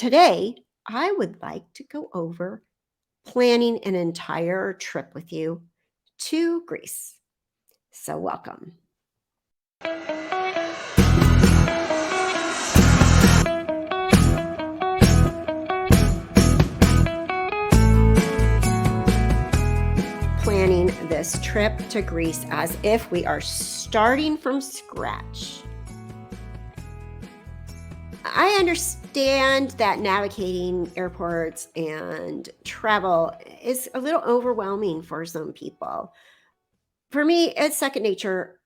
Today, I would like to go over planning an entire trip with you to Greece. So, welcome. Planning this trip to Greece as if we are starting from scratch. I understand that navigating airports and travel is a little overwhelming for some people. For me, it's second nature,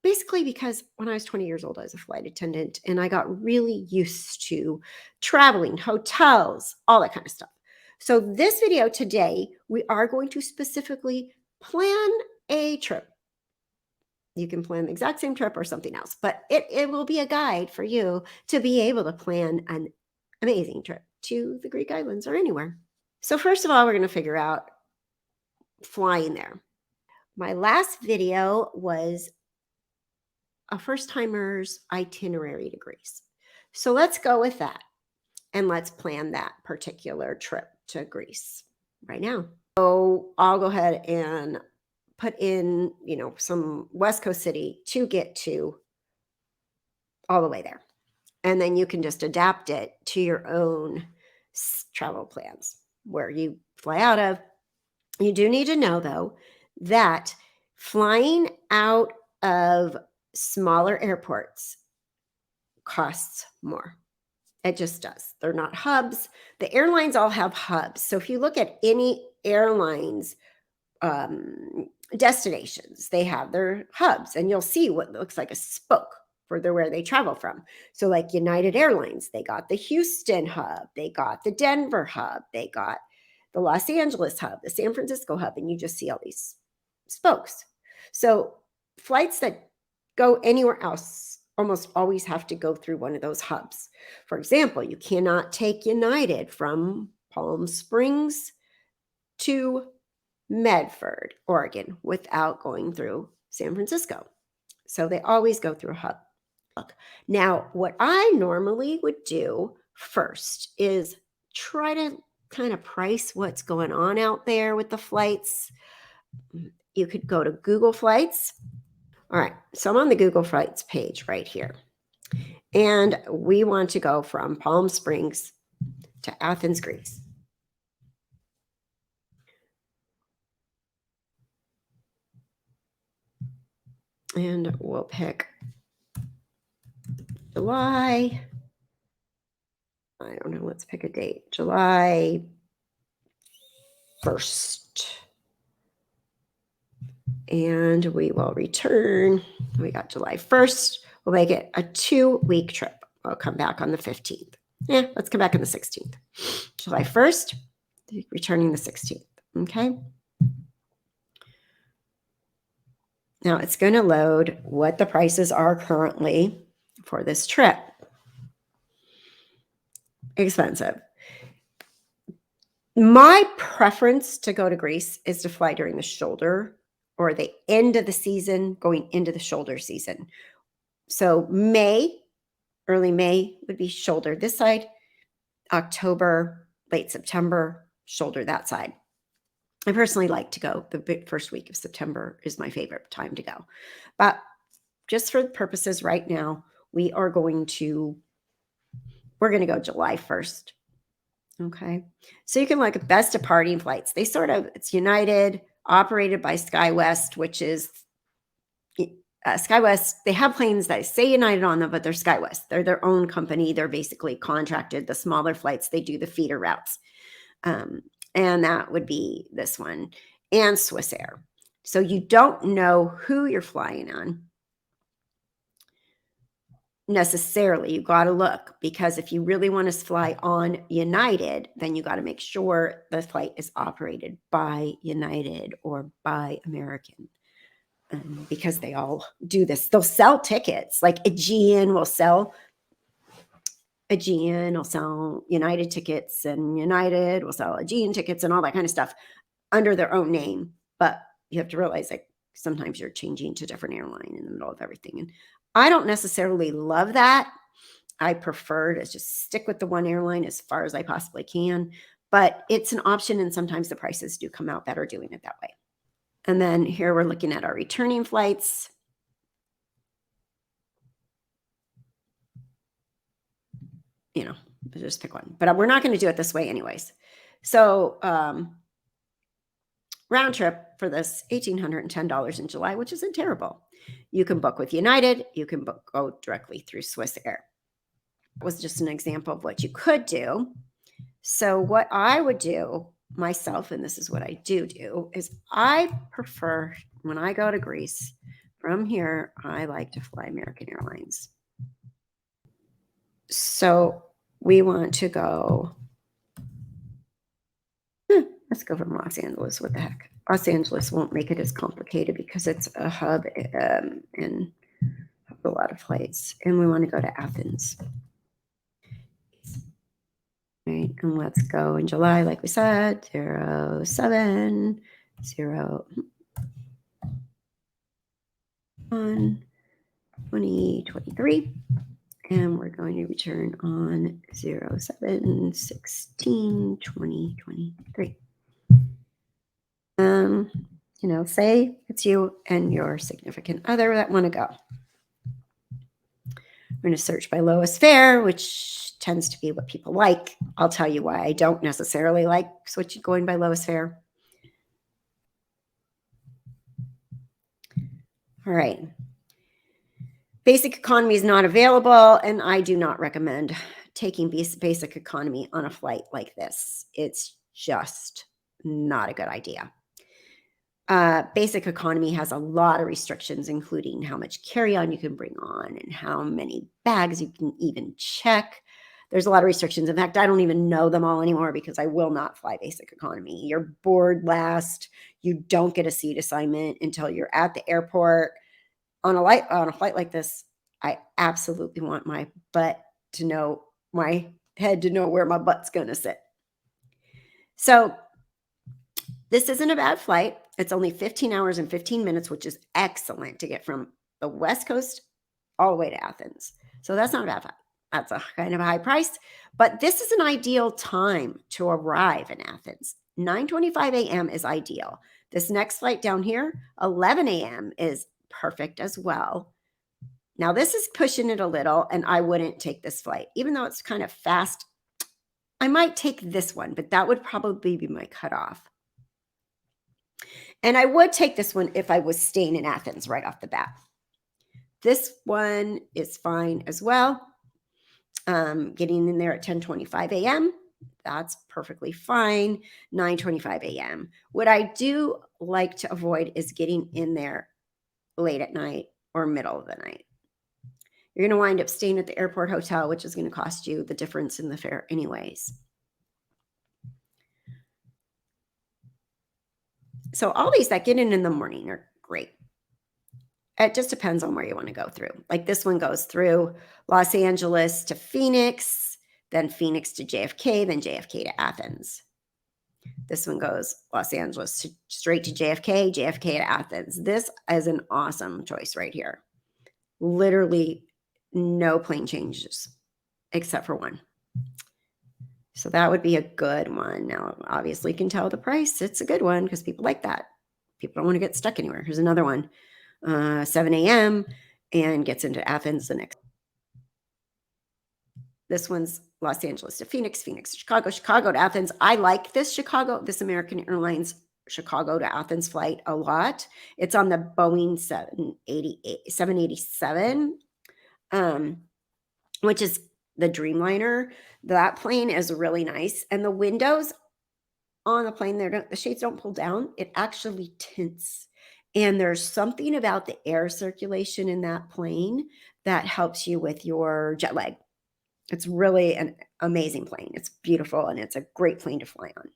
basically because when I was 20 years old, I was a flight attendant and I got really used to traveling, hotels, all that kind of stuff. So, this video today, we are going to specifically plan a trip. You can plan the exact same trip or something else, but it will be a guide for you to be able to plan an amazing trip to the Greek islands or anywhere. So, first of all, we're going to figure out flying there. My last video was a first timer's itinerary to Greece. So let's go with that and let's plan that particular trip to Greece right now. So I'll go ahead and put in, some West Coast city to get to all the way there. And then you can just adapt it to your own travel plans where you fly out of. You do need to know, though, that flying out of smaller airports costs more. It just does. They're not hubs. The airlines all have hubs. So if you look at any airlines destinations, they have their hubs, and you'll see what looks like a spoke for where they travel from. So like United Airlines, they got the Houston hub, they got the Denver hub, they got the Los Angeles hub, the San Francisco hub, and you just see all these spokes. So flights that go anywhere else almost always have to go through one of those hubs. For example, you cannot take United from Palm Springs to Medford, Oregon, without going through San Francisco. So they always go through a hub. Now, what I normally would do first is try to kind of price what's going on out there with the flights. You could go to Google Flights. All right, so I'm on the Google Flights page right here. And we want to go from Palm Springs to Athens, Greece. And we'll pick July. I don't know, let's pick a date. July 1st. And we will return. We got July 1st. We'll make it a 2-week trip. I'll come back on the 15th. Let's come back on the 16th. July 1st, returning the 16th. Okay. Now it's going to load what the prices are currently for this trip. Expensive. My preference to go to Greece is to fly during the shoulder or the end of the season, going into the shoulder season. So early May would be shoulder this side, October, late September, shoulder that side. I personally like to go the first week of September is my favorite time to go. But just for the purposes right now, we're going to go July 1st. Okay. So you can look at best departing flights. It's United, operated by SkyWest, which is SkyWest. They have planes that say United on them, but they're SkyWest. They're their own company. They're basically contracted. The smaller flights, they do the feeder routes. And that would be this one, and Swiss Air. So you don't know who you're flying on necessarily. You got to look, because if you really want to fly on United, then you got to make sure the flight is operated by United or by American, because they all do this. They'll sell tickets, like Aegean will sell United tickets, and United will sell Aegean tickets and all that kind of stuff under their own name. But you have to realize that sometimes you're changing to different airline in the middle of everything. And I don't necessarily love that. I prefer to just stick with the one airline as far as I possibly can, but it's an option, and sometimes the prices do come out better doing it that way. And then here we're looking at our returning flights. You know, just pick one, but we're not going to do it this way anyways. So, round trip for this $1,810 in July, which isn't terrible. You can book with United. You can go directly through Swiss Air. That was just an example of what you could do. So what I would do myself, and this is what I do, is I prefer when I go to Greece from here, I like to fly American Airlines. So we want to go. Let's go from Los Angeles. What the heck? Los Angeles won't make it as complicated because it's a hub and a lot of flights. And we want to go to Athens. Right, and let's go in July, like we said, 07, 01, 2023. And we're going to return on 07, 16, 2023. Say it's you and your significant other that want to go. We're going to search by lowest fare, which tends to be what people like. I'll tell you why I don't necessarily like going by lowest fare. All right. Basic economy is not available, and I do not recommend taking basic economy on a flight like this. It's just not a good idea. Basic economy has a lot of restrictions, including how much carry-on you can bring on and how many bags you can even check. There's a lot of restrictions. In fact, I don't even know them all anymore because I will not fly basic economy. You're board last. You don't get a seat assignment until you're at the airport. On a flight like this, I absolutely want my head to know where my butt's going to sit. So this isn't a bad flight. It's only 15 hours and 15 minutes, which is excellent to get from the West Coast all the way to Athens. So that's not a bad flight. That's a kind of a high price, but this is an ideal time to arrive in Athens. 9:25 a.m. is ideal. This next flight down here, 11 a.m. is perfect as well. Now this is pushing it a little, and I wouldn't take this flight. Even though it's kind of fast, I might take this one, but that would probably be my cutoff. And I would take this one if I was staying in Athens right off the bat. This one is fine as well. Getting in there at 10:25 a.m., that's perfectly fine. 9:25 a.m. What I do like to avoid is getting in there late at night or middle of the night. You're going to wind up staying at the airport hotel, which is going to cost you the difference in the fare anyways. So all these that get in the morning are great. It just depends on where you want to go through. Like this one goes through Los Angeles to Phoenix, then Phoenix to JFK, then JFK to Athens. This one goes Los Angeles straight to JFK, JFK to Athens. This is an awesome choice right here. Literally no plane changes except for one. So that would be a good one. Now, obviously, you can tell the price. It's a good one because people like that. People don't want to get stuck anywhere. Here's another one, 7 a.m. and gets into Athens the next. This one's Los Angeles to Phoenix, Phoenix to Chicago, Chicago to Athens. I like this American Airlines Chicago to Athens flight a lot. It's on the Boeing 787, which is the Dreamliner. That plane is really nice. And the windows on the plane, the shades don't pull down. It actually tints. And there's something about the air circulation in that plane that helps you with your jet lag. It's really an amazing plane. It's beautiful, and it's a great plane to fly on.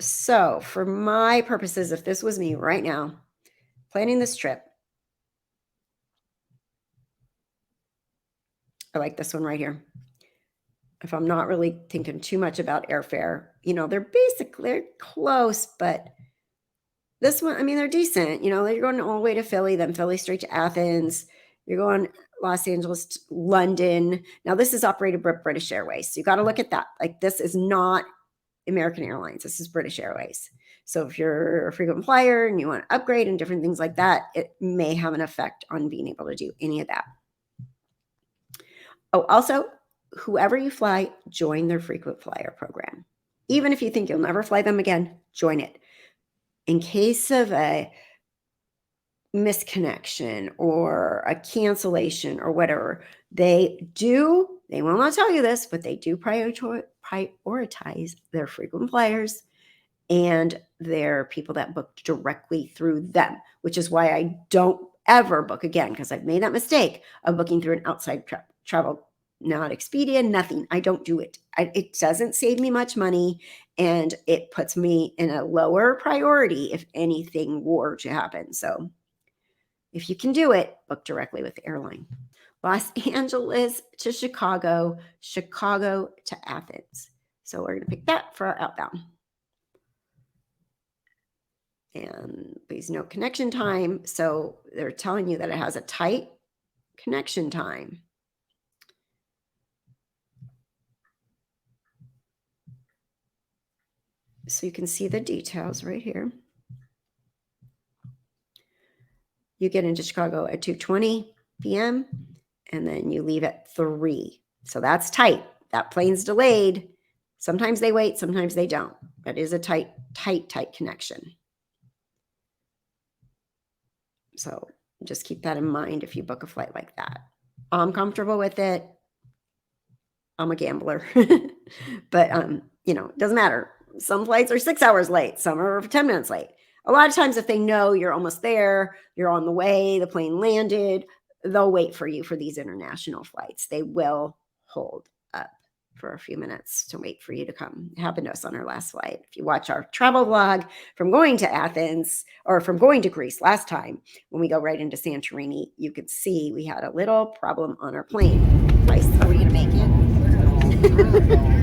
So for my purposes, if this was me right now, planning this trip, I like this one right here. If I'm not really thinking too much about airfare, they're close, but this one, they're decent. You're going all the way to Philly, then Philly straight to Athens. You're going Los Angeles to London. Now, this is operated by British Airways. So you got to look at that. Like, this is not American Airlines. This is British Airways. So if you're a frequent flyer and you want to upgrade and different things like that, it may have an effect on being able to do any of that. Oh, also, whoever you fly, join their frequent flyer program. Even if you think you'll never fly them again, join it. In case of a misconnection or a cancellation or whatever, they will not tell you this, but they do prioritize their frequent flyers and their people that book directly through them, which is why I don't ever book again, because I've made that mistake of booking through an outside travel, not Expedia, nothing. I don't do it. It doesn't save me much money, and it puts me in a lower priority if anything were to happen. So if you can do it, book directly with the airline. Los Angeles to Chicago, Chicago to Athens. So we're going to pick that for our outbound. And please note connection time. So they're telling you that it has a tight connection time. So you can see the details right here. You get into Chicago at 2:20 p.m. and then you leave at 3. So that's tight. That plane's delayed. Sometimes they wait, sometimes they don't. That is a tight connection. So just keep that in mind if you book a flight like that. I'm comfortable with it. I'm a gambler. But, it doesn't matter. Some flights are 6 hours late. Some are 10 minutes late. A lot of times if they know you're almost there, you're on the way, the plane landed, they'll wait for you for these international flights. They will hold up for a few minutes to wait for you to come. It happened to us on our last flight. If you watch our travel vlog from going to Athens or from going to Greece last time, when we go right into Santorini, you could see we had a little problem on our plane. Are we going to make it?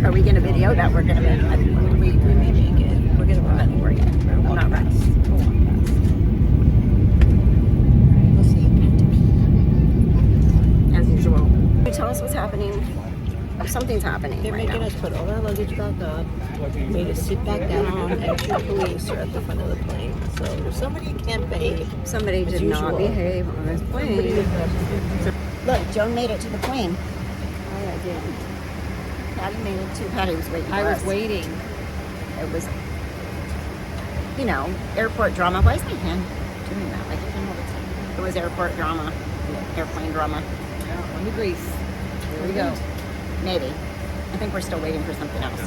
Are we going to video that? We're going to make it. We may make it. We're going to run. We're not run. We'll see. As usual. Can you tell us what's happening? Something's happening. They're right making now. us put all our luggage back up, made us sit back down, and 2 police are at the front of the plane. So if somebody can't behave, Somebody did not behave on this plane. Look, Joan made it to the plane. Oh, I did. Patty made it too. Patty was waiting for I was us. waiting. It was, airport drama. Why is my hand doing that? Like, I can hold it. It was airport drama, airplane drama. On to Greece. Here we go. Maybe. I think we're still waiting for something else.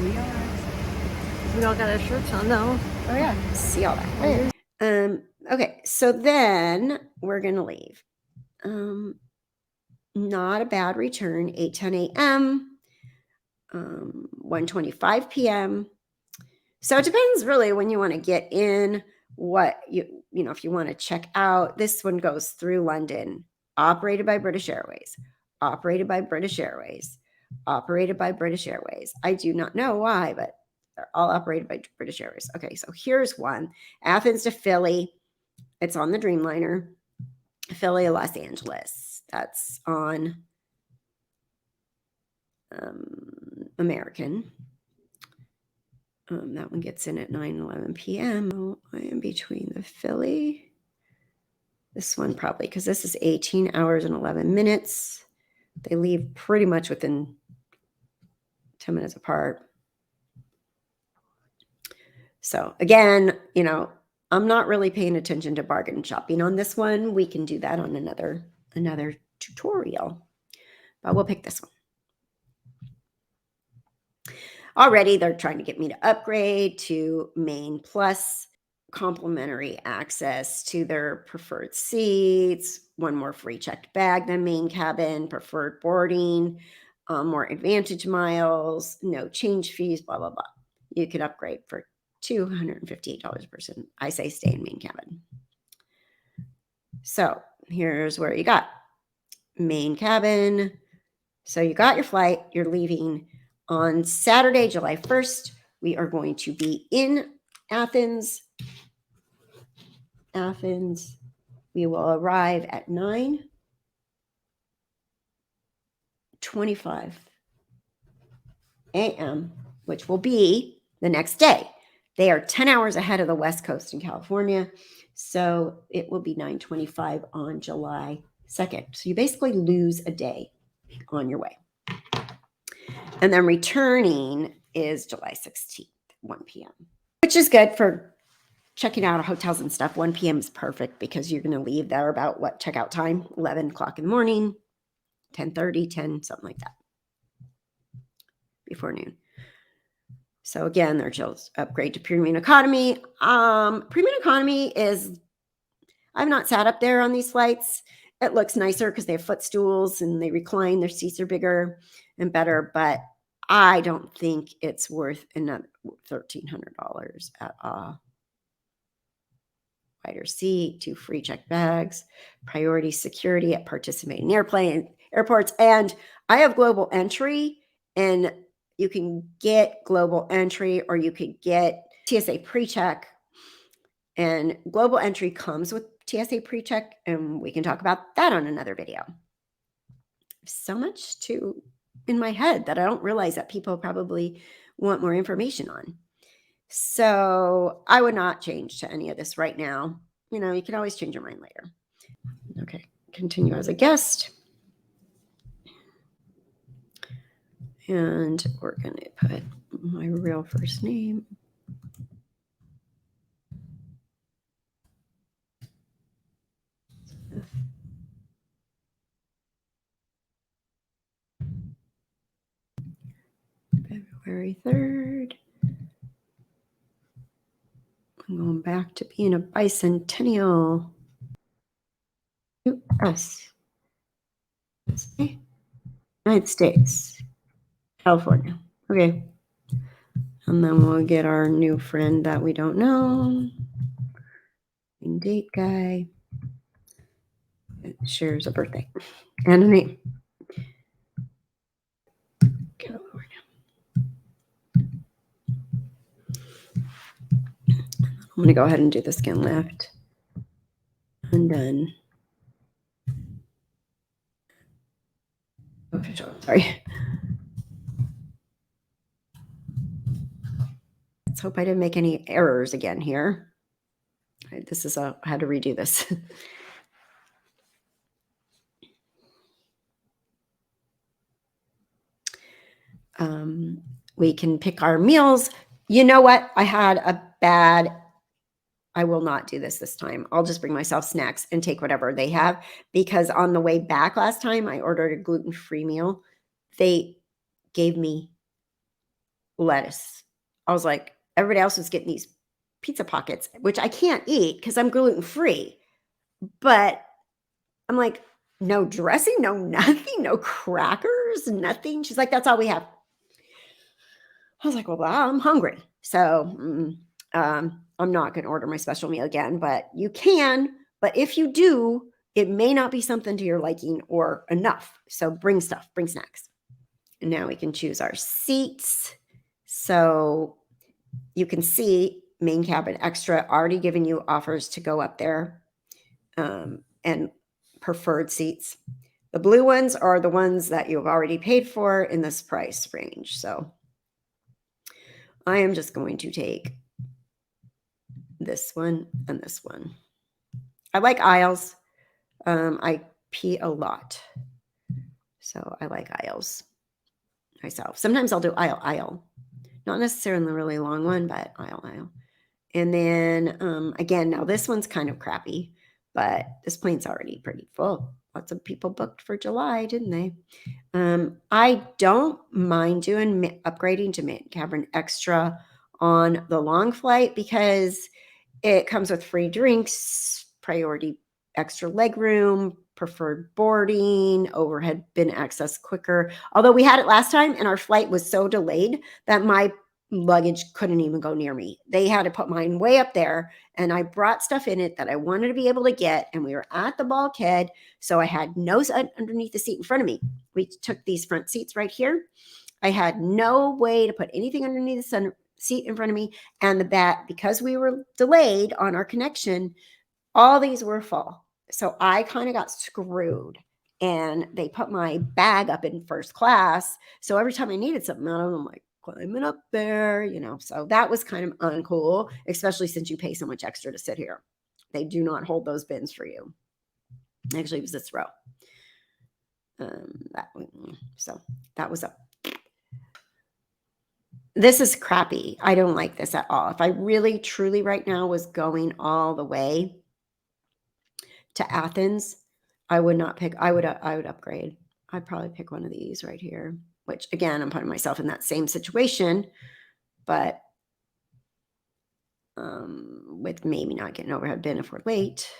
We are. We all got our shirts on, though. Oh, yeah. See all that. Okay, so then we're going to leave. Not a bad return, 8:10 a.m., 1:25 p.m. So it depends really when you want to get in, what if you want to check out. This one goes through London, operated by British Airways, operated by British Airways, operated by British Airways. I do not know why, but they're all operated by British Airways. Okay, so here's one. Athens to Philly. It's on the Dreamliner. Philly, Los Angeles. That's on American. That one gets in at 9:11 p.m. Oh, I am between the Philly. This one probably, because this is 18 hours and 11 minutes. They leave pretty much within 10 minutes apart. So again, I'm not really paying attention to bargain shopping on this one. We can do that on another tutorial, but we'll pick this one. Already, they're trying to get me to upgrade to Main Plus, complimentary access to their preferred seats, one more free checked bag than main cabin, preferred boarding, more advantage miles, no change fees, blah, blah, blah. You could upgrade for $258 per person. I say stay in main cabin. So here's where you got main cabin. So you got your flight. You're leaving on Saturday, July 1st. We are going to be in Athens. We will arrive at 9:25 a.m., which will be the next day. They are 10 hours ahead of the West Coast in California. So it will be 9:25 on July 2nd. So you basically lose a day on your way. And then returning is July 16th, 1 p.m., which is good for checking out hotels and stuff. 1 p.m. is perfect because you're going to leave there about what checkout time? 11 o'clock in the morning, 10:30, 10, something like that, before noon. So again, they're just upgrade to premium economy. Premium economy is, I've not sat up there on these flights. It looks nicer because they have footstools and they recline. Their seats are bigger and better, but I don't think it's worth another $1,300 at all. Wider seat, 2 free checked bags, priority security at participating airports, and I have global entry, and you can get global entry or you could get TSA pre-check, and global entry comes with TSA pre-check, and we can talk about that on another video. So much in my head that I don't realize that people probably want more information on. So I would not change to any of this right now. You can always change your mind later. Okay, continue as a guest. And we're going to put my real first name. February 3rd. I'm going back to being a bicentennial. U.S. United States. California. Okay. And then we'll get our new friend that we don't know. Date guy. It shares a birthday and a name. California. I'm going to go ahead and do the skin lift. And then, sorry. Let's hope I didn't make any errors again here. I had to redo this. We can pick our meals. You know what? I will not do this time. I'll just bring myself snacks and take whatever they have, because on the way back last time, I ordered a gluten-free meal. They gave me lettuce. I was like, everybody else was getting these pizza pockets, which I can't eat because I'm gluten-free. But I'm like, no dressing, no nothing, no crackers, nothing. She's like, that's all we have. I was like, well, I'm hungry. So I'm not going to order my special meal again, but you can. But if you do, it may not be something to your liking or enough. So bring snacks. And now we can choose our seats. So you can see main cabin extra already giving you offers to go up there, and preferred seats. The blue ones are the ones that you've already paid for in this price range. So I am just going to take this one and this one. I like aisles. I pee a lot, so I like aisles myself. Sometimes I'll do aisle. Not necessarily a really long one, but aisle. And then again, now this one's kind of crappy, but this plane's already pretty full. Lots of people booked for July, didn't they? I don't mind doing upgrading to main cabin extra on the long flight because it comes with free drinks, priority extra legroom, preferred boarding, overhead bin access quicker. Although we had it last time and our flight was so delayed that my luggage couldn't even go near me. They had to put mine way up there, and I brought stuff in it that I wanted to be able to get, and we were at the bulkhead, so I had no underneath the seat in front of me. We took these front seats right here. I had no way to put anything underneath the seat in front of me, and the back, because we were delayed on our connection, all these were full. So I kind of got screwed. And they put my bag up in first class. So every time I needed something out of them, I'm like climbing up there, So that was kind of uncool, especially since you pay so much extra to sit here. They do not hold those bins for you. Actually, it was this row. So that was up. This is crappy. I don't like this at all. If I really, truly right now was going all the way to Athens, I would not pick, I would upgrade. I'd probably pick one of these right here, which again, I'm putting myself in that same situation, but with maybe not getting overhead bin if we're late.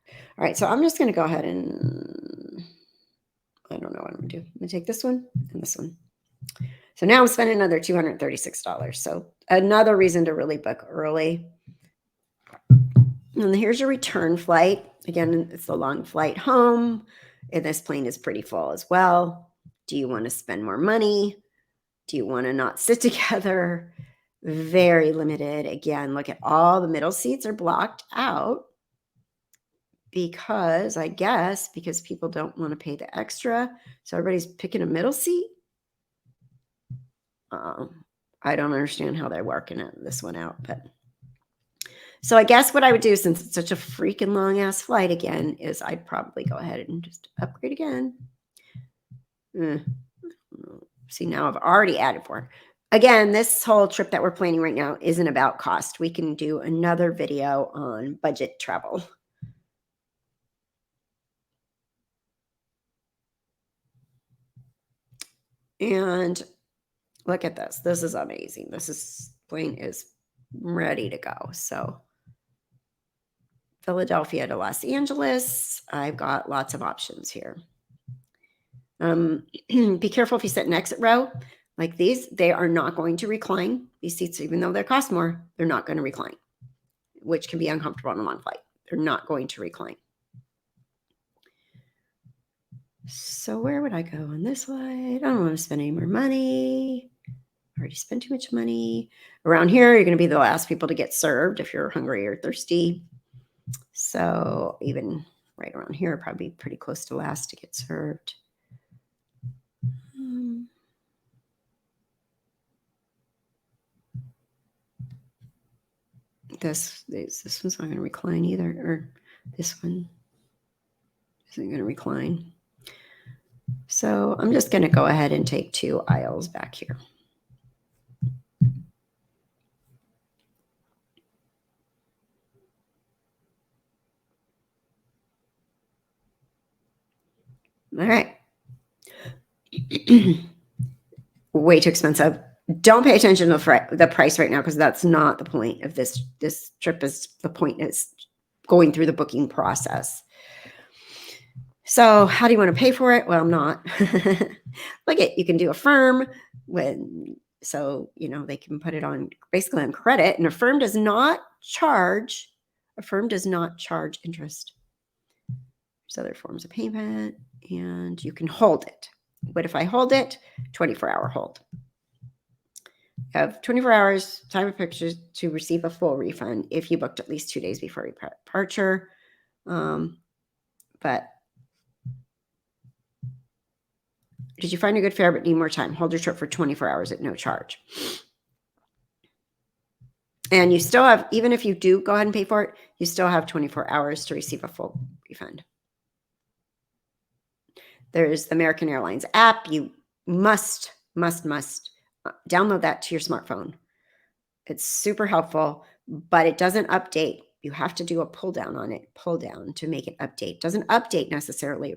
All right, so I'm just going to go ahead and, I don't know what I'm going to do. I'm going to take this one and this one. So now I'm spending another $236. So another reason to really book early. And here's your return flight. Again, it's a long flight home. And this plane is pretty full as well. Do you want to spend more money? Do you want to not sit together? Very limited. Again, look at all the middle seats are blocked out because because people don't want to pay the extra. So everybody's picking a middle seat. I don't understand how they're working this one out, but so I guess what I would do, since it's such a freaking long ass flight again, is I'd probably go ahead and just upgrade again. See, now I've already added for. Again, this whole trip that we're planning right now isn't about cost. We can do another video on budget travel. And look at this. This is amazing. Plane is ready to go. So Philadelphia to Los Angeles. I've got lots of options here. Be careful if you sit in exit row like these. They are not going to recline. These seats, even though they cost more, they're not going to recline, which can be uncomfortable on a long flight. They're not going to recline. So where would I go on this flight? I don't want to spend any more money. I already spent too much money. Around here, you're going to be the last people to get served if you're hungry or thirsty. So even right around here, probably pretty close to last to get served. This one's not going to recline either, or this one isn't going to recline. So I'm just going to go ahead and take 2 aisles back here. All right. Way too expensive. Don't pay attention to the price right now, because that's not the point of this trip. The point is going through the booking process. So how do you want to pay for it? Well, I'm not. Look you can do Affirm they can put it on basically on credit, and Affirm does not charge interest. There's other forms of payment, and you can hold it. But if I hold it, 24-hour hold. You have 24 hours time of pictures to receive a full refund if you booked at least 2 days before departure. But did you find a good fare but need more time? Hold your trip for 24 hours at no charge. And you still have, even if you do go ahead and pay for it, you still have 24 hours to receive a full refund. There's the American Airlines app. You must download that to your smartphone. It's super helpful, but it doesn't update. You have to do a pull down to make it update. It doesn't update necessarily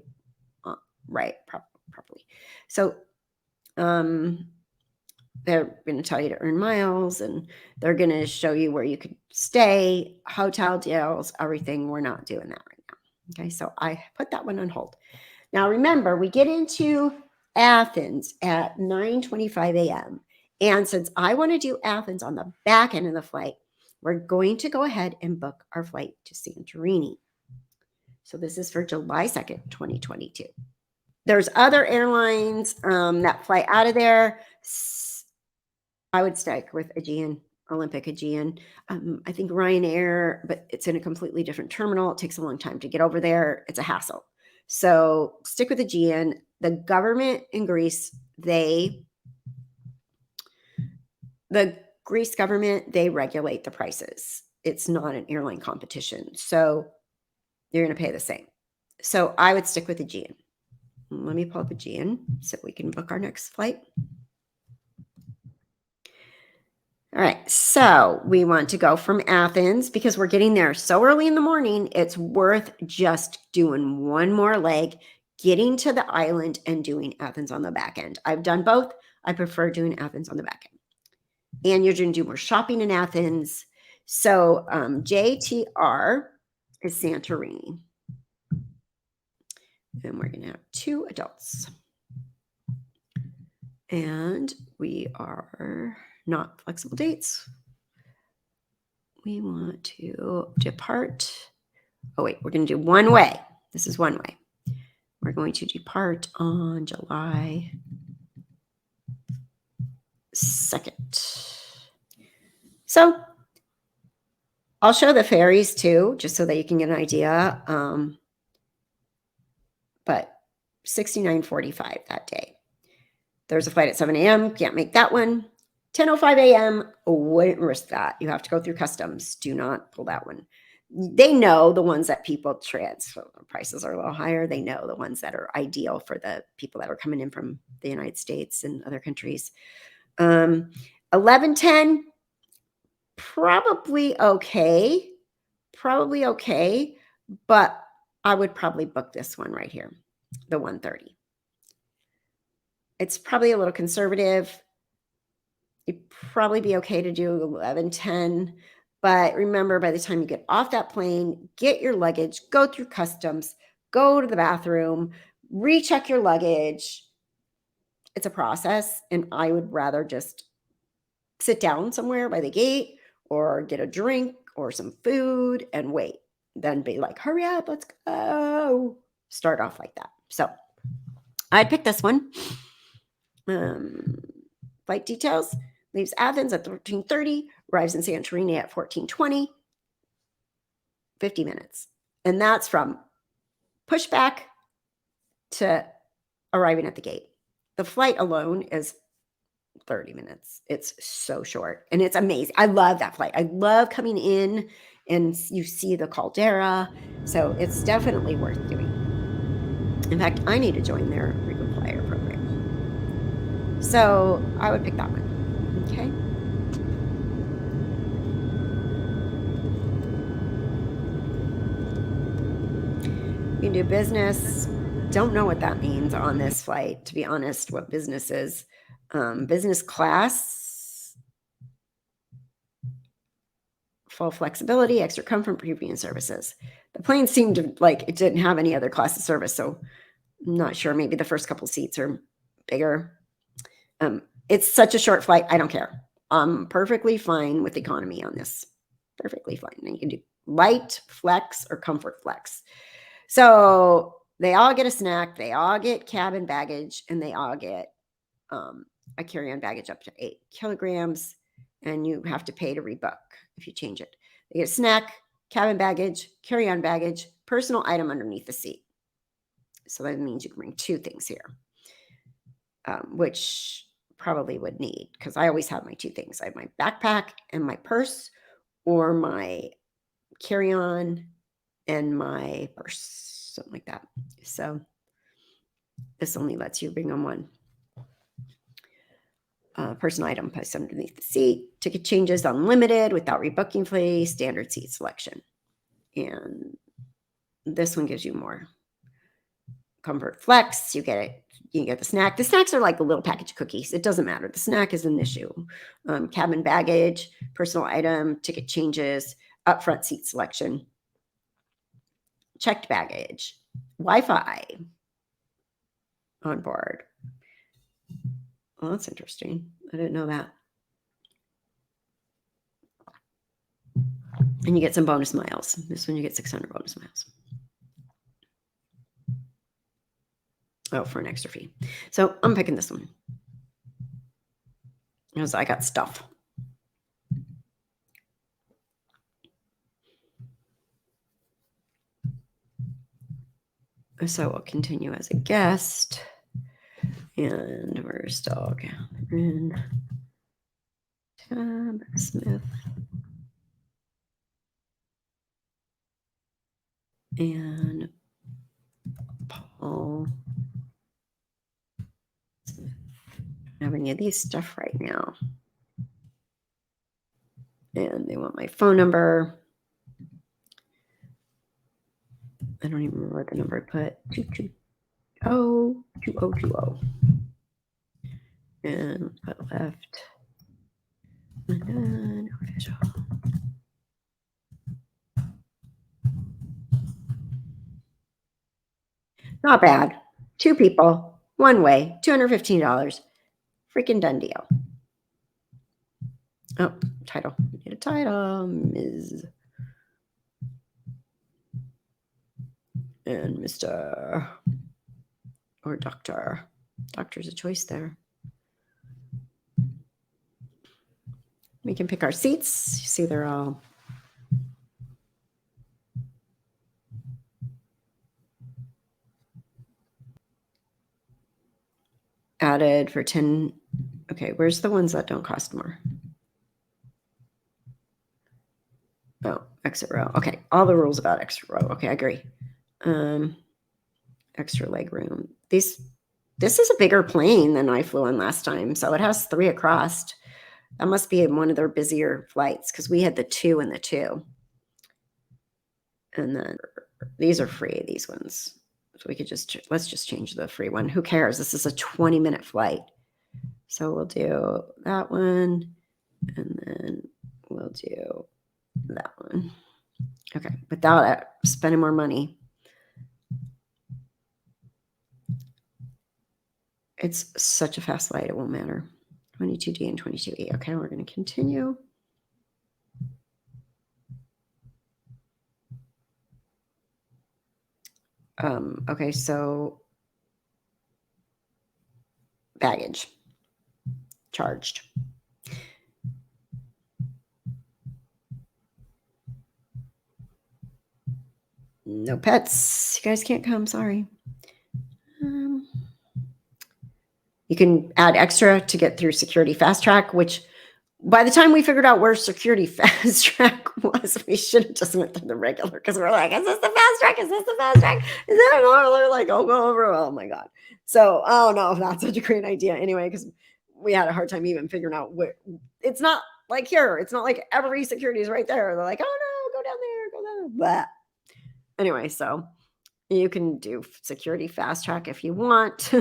properly. So they're going to tell you to earn miles, and they're going to show you where you could stay, hotel deals, everything. We're not doing that right now. Okay, so I put that one on hold. Now, remember, we get into Athens at 9:25 a.m. And since I want to do Athens on the back end of the flight, we're going to go ahead and book our flight to Santorini. So this is for July 2nd, 2022. There's other airlines that fly out of there. I would stick with Aegean. Olympic Aegean. I think Ryanair, but it's in a completely different terminal. It takes a long time to get over there. It's a hassle. So stick with Aegean. The government in Greece, the Greece government, they regulate the prices. It's not an airline competition. So you're going to pay the same. So I would stick with Aegean. Let me pull up Aegean so we can book our next flight. All right, so we want to go from Athens because we're getting there so early in the morning. It's worth just doing one more leg, getting to the island and doing Athens on the back end. I've done both. I prefer doing Athens on the back end. And you're going to do more shopping in Athens. So JTR is Santorini. And we're going to have 2 adults. And we are not flexible dates. We want to depart. Oh, wait, we're going to do one way. This is one way. We're going to depart on July 2nd. So I'll show the ferries too, just so that you can get an idea. But 69:45 that day. There's a flight at 7 a.m. Can't make that one. 10:05 a.m. Wouldn't risk that. You have to go through customs. Do not pull that one. They know the ones that people transfer. Prices are a little higher. They know the ones that are ideal for the people that are coming in from the United States and other countries. 11:10, probably okay. Probably okay. But I would probably book this one right here, the 1:30. It's probably a little conservative. You'd probably be okay to do 11:10. But remember, by the time you get off that plane, get your luggage, go through customs, go to the bathroom, recheck your luggage. It's a process. And I would rather just sit down somewhere by the gate or get a drink or some food and wait than be like, hurry up, let's go. Start off like that. So I'd pick this one. Flight details. Leaves Athens at 13:30, arrives in Santorini at 14:20, 50 minutes. And that's from pushback to arriving at the gate. The flight alone is 30 minutes. It's so short and it's amazing. I love that flight. I love coming in and you see the caldera. So it's definitely worth doing. In fact, I need to join their frequent flyer program. So I would pick that one. Okay. You can do business. Don't know what that means on this flight, to be honest, what business is. Business class, full flexibility, extra comfort, premium services. The plane seemed to like it didn't have any other class of service, so I'm not sure. Maybe the first couple seats are bigger. It's such a short flight. I don't care. I'm perfectly fine with economy on this. Perfectly fine. And you can do light, flex, or comfort flex. So they all get a snack. They all get cabin baggage, and they all get a carry-on baggage up to 8 kilograms. And you have to pay to rebook if you change it. They get a snack, cabin baggage, carry-on baggage, personal item underneath the seat. So that means you can bring 2 things here, which probably would need, because I always have my 2 things. I have my backpack and my purse, or my carry-on and my purse, something like that. So this only lets you bring on 1. Personal item placed underneath the seat. Ticket changes unlimited without rebooking fee. Standard seat selection. And this one gives you more. Comfort flex. You get it. You get the snack. The snacks are like a little package of cookies. It doesn't matter. The snack is an issue. Cabin baggage, personal item, ticket changes, upfront seat selection, checked baggage, Wi-Fi on board. Well, that's interesting. I didn't know that. And you get some bonus miles. This one you get 600 bonus miles. Oh, for an extra fee. So I'm picking this one because I got stuff. So we'll continue as a guest. And we're still in Tab Smith. And Paul Smith. I don't have any of these stuff right now. And they want my phone number. I don't even remember what the number I put. 220-2020. And put left. And then official. Not bad. 2 people, 1 way, $215. Freaking done deal. Oh, title. We need a title. Ms. And Mr. Or Doctor. Doctor's a choice there. We can pick our seats. You see, they're all added for 10. Okay, where's the ones that don't cost more? Oh, exit row. Okay, all the rules about extra row. Okay, I agree. Extra leg room. This is a bigger plane than I flew on last time, so it has 3 across. That must be one of their busier flights because we had the 2 and the 2. And then these are free, these ones. So we could let's just change the free one. Who cares? This is a 20-minute flight. So we'll do that one. And then we'll do that one. Okay, without spending more money. It's such a fast flight, it won't matter. 22D and 22E. Okay, we're going to continue. Okay, so baggage charged. No pets. You guys can't come. Sorry. You can add extra to get through security fast track, which by the time we figured out where security fast track was, we should have just went to the regular because we're like, is this the fast track? Is this the fast track? Is that normal? They're like, oh, go over. Oh my God. So, oh no, that's such a great idea anyway, because we had a hard time even figuring out where. It's not like here. It's not like every security is right there. They're like, oh no, go down there, go down there. But anyway, so you can do security fast track if you want.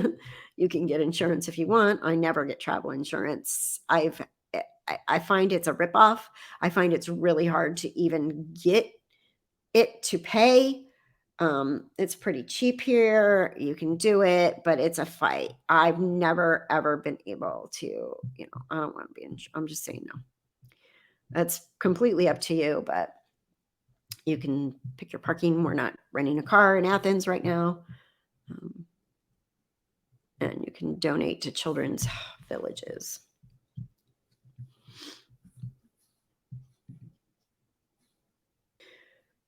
You can get insurance if you want. I never get travel insurance. I find it's a ripoff. I find it's really hard to even get it to pay. It's pretty cheap here. You can do it, but it's a fight. I've never, ever been able to, I don't want to be I'm just saying no. That's completely up to you, but you can pick your parking. We're not renting a car in Athens right now. And you can donate to children's villages.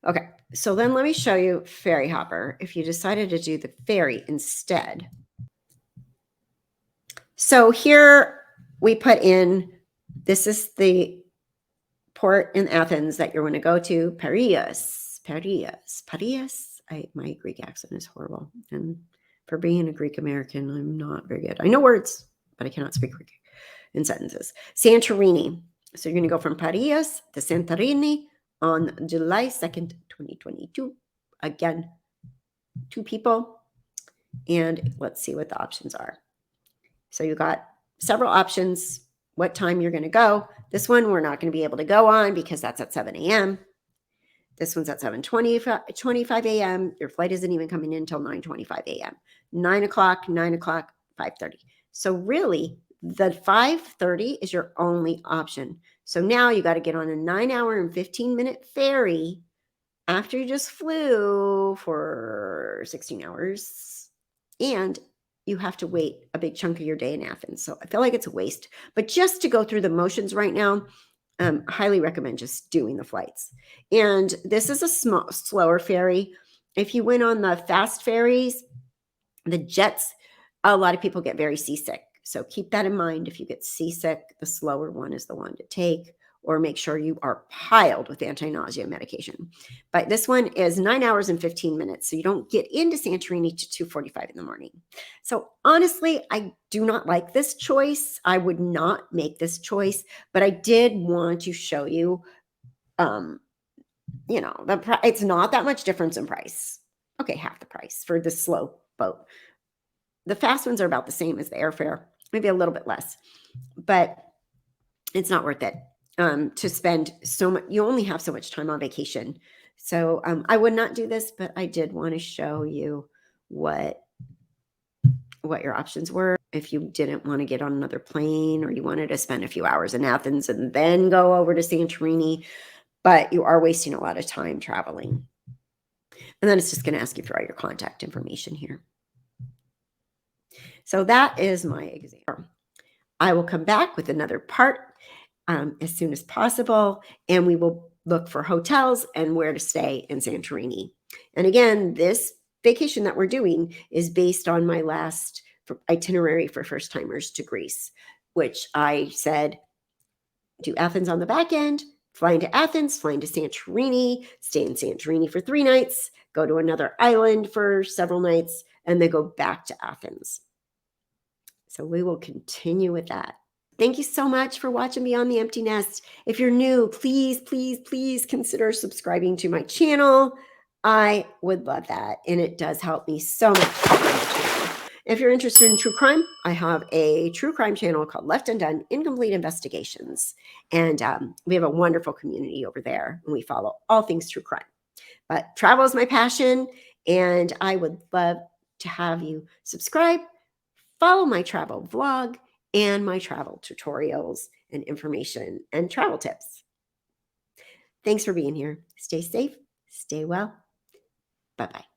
Okay, so then let me show you Ferry Hopper if you decided to do the ferry instead. So here we put in, this is the port in Athens that you're going to go to, Piraeus. My Greek accent is horrible. And for being a Greek American, I'm not very good. I know words, but I cannot speak Greek in sentences. Santorini. So you're going to go from Piraeus to Santorini on July 2nd, 2022. Again, 2 people. And let's see what the options are. So you got several options, what time you're going to go. This one we're not going to be able to go on because that's at 7 a.m. This one's at 7:25 a.m. Your flight isn't even coming in until 9:25 a.m. 9 o'clock, 5:30. So really, the 5:30 is your only option. So now you got to get on a 9-hour and 15-minute ferry after you just flew for 16 hours. And you have to wait a big chunk of your day in Athens. So I feel like it's a waste. But just to go through the motions right now, highly recommend just doing the flights. And this is a slower ferry. If you went on the fast ferries, the jets, a lot of people get very seasick. So keep that in mind. If you get seasick, the slower one is the one to take, or make sure you are piled with anti-nausea medication. But this one is 9 hours and 15 minutes. So you don't get into Santorini to 2:45 in the morning. So honestly, I do not like this choice. I would not make this choice, but I did want to show you, it's not that much difference in price. Okay, half the price for the slow boat. The fast ones are about the same as the airfare, maybe a little bit less, but it's not worth it to spend so much. You only have so much time on vacation. So I would not do this, but I did want to show you what your options were if you didn't want to get on another plane, or you wanted to spend a few hours in Athens and then go over to Santorini, but you are wasting a lot of time traveling. And then it's just going to ask you for all your contact information here. So that is my example. I will come back with another part as soon as possible, and we will look for hotels and where to stay in Santorini. And again, this vacation that we're doing is based on my last itinerary for first timers to Greece, which I said do Athens on the back end, fly into Athens, fly into Santorini, stay in Santorini for 3 nights, go to another island for several nights, and then go back to Athens. So we will continue with that. Thank you so much for watching Beyond the Empty Nest. If you're new, please, please, please consider subscribing to my channel. I would love that, and it does help me so much. If you're interested in true crime, I have a true crime channel called Left Undone Incomplete Investigations, and we have a wonderful community over there, and we follow all things true crime. But travel is my passion, and I would love to have you subscribe, follow my travel vlog, and my travel tutorials and information and travel tips. Thanks for being here. Stay safe, stay well. Bye-bye.